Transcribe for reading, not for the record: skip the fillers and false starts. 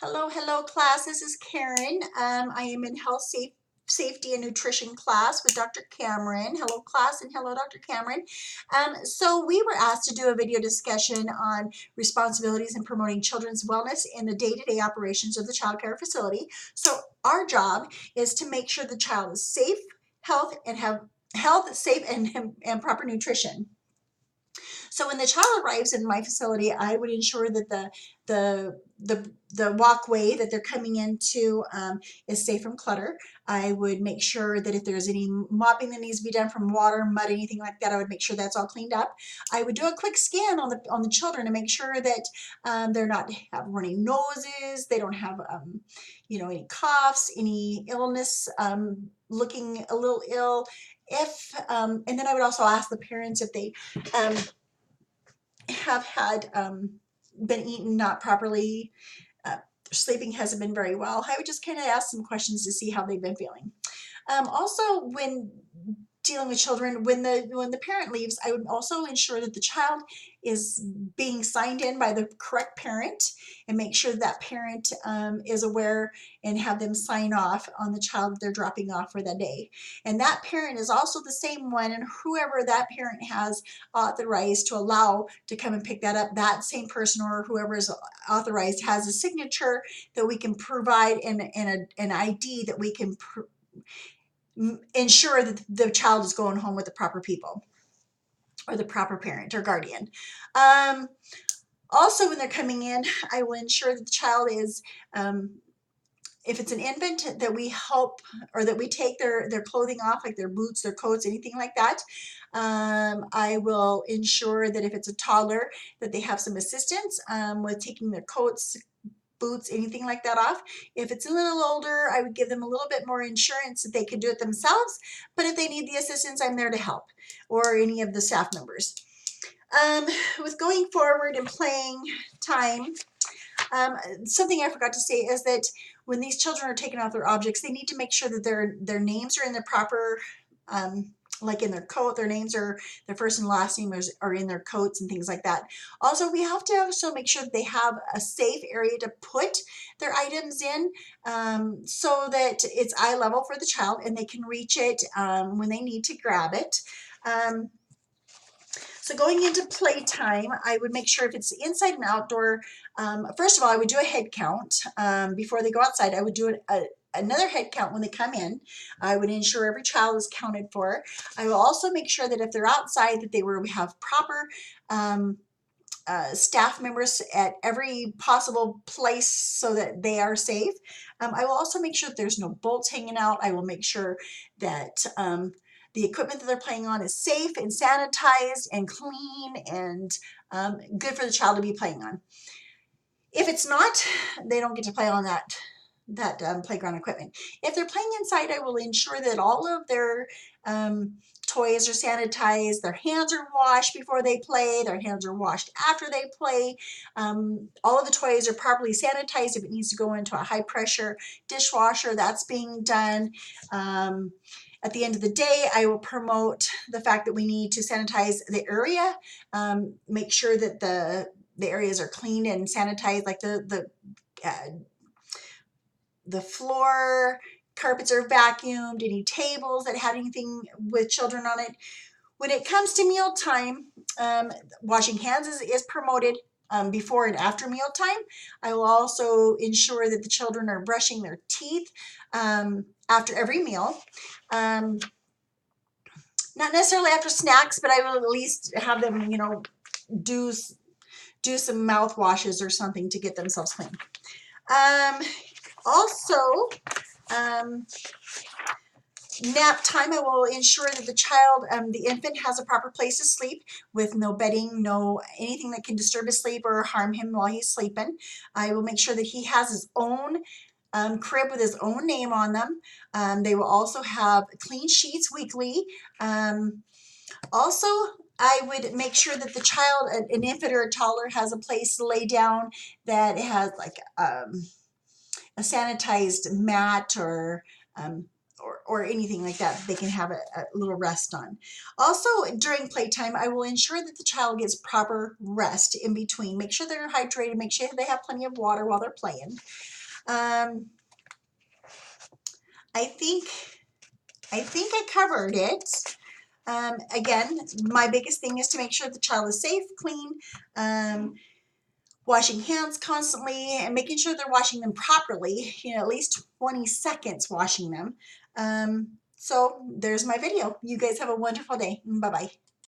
Hello class. This is Karen. I am in safety and nutrition class with Dr. Cameron. Hello class and hello Dr. Cameron. So we were asked to do a video discussion on responsibilities in promoting children's wellness in the day-to-day operations of the child care facility. So our job is to make sure the child is safe, safe, and proper nutrition. So when the child arrives in my facility, I would ensure that the walkway that they're coming into is safe from clutter. I would make sure that if there's any mopping that needs to be done from water, mud, anything like that, I would make sure that's all cleaned up. I would do a quick scan on the children to make sure that they're not have running noses, they don't have any coughs, any illness, looking a little ill. And then I would also ask the parents if they have had been eaten not properly, sleeping hasn't been very well. I would just kind of ask some questions to see how they've been feeling. Also, when dealing with children, when the parent leaves, I would also ensure that the child is being signed in by the correct parent and make sure that parent is aware and have them sign off on the child they're dropping off for the day. And that parent is also the same one, and whoever that parent has authorized to allow to come and pick that up, that same person or whoever is authorized has a signature that we can provide and an ID that we can ensure that the child is going home with the proper people or the proper parent or guardian. Also, when they're coming in, I will ensure that the child is, if it's an infant, that we help or that we take their clothing off, like their boots, their coats, anything like that. I will ensure that if it's a toddler, that they have some assistance with taking their coats, boots, anything like that off. If it's a little older, I would give them a little bit more insurance that they can do it themselves. But if they need the assistance, I'm there to help, or any of the staff members. With going forward and playing time, something I forgot to say is that when these children are taking off their objects, they need to make sure that their names are in the proper, like in their coat, their names are their first and last name are in their coats and things like that. Also, we have to also make sure that they have a safe area to put their items in, so that it's eye level for the child and they can reach it when they need to grab it. So going into playtime, I would make sure if it's inside and outdoor, first of all, I would do a head count before they go outside. I would do another head count when they come in. I would ensure every child is counted for. I will also make sure that if they're outside, that they have proper staff members at every possible place so that they are safe. I will also make sure that there's no bolts hanging out. I will make sure that the equipment that they're playing on is safe and sanitized and clean and good for the child to be playing on. If it's not, they don't get to play on that playground equipment. If they're playing inside, I will ensure that all of their toys are sanitized, their hands are washed before they play, their hands are washed after they play. All of the toys are properly sanitized. If it needs to go into a high pressure dishwasher, that's being done. At the end of the day, I will promote the fact that we need to sanitize the area, make sure that the areas are cleaned and sanitized, like the floor, carpets are vacuumed, any tables that had anything with children on it. When it comes to mealtime, washing hands is promoted before and after mealtime. I will also ensure that the children are brushing their teeth after every meal. Not necessarily after snacks, but I will at least have them, do some mouth washes or something to get themselves clean. Also, nap time, I will ensure that the child, the infant, has a proper place to sleep with no bedding, no anything that can disturb his sleep or harm him while he's sleeping. I will make sure that he has his own crib with his own name on them. They will also have clean sheets weekly. Also, I would make sure that the child, an infant or a toddler, has a place to lay down that has like a sanitized mat or or anything like that they can have a little rest on. Also, during playtime, I will ensure that the child gets proper rest in between. Make sure they're hydrated, make sure they have plenty of water while they're playing. I think I covered it. Again, my biggest thing is to make sure the child is safe, clean, washing hands constantly, and making sure they're washing them properly, at least 20 seconds washing them. So there's my video. You guys have a wonderful day. Bye-bye.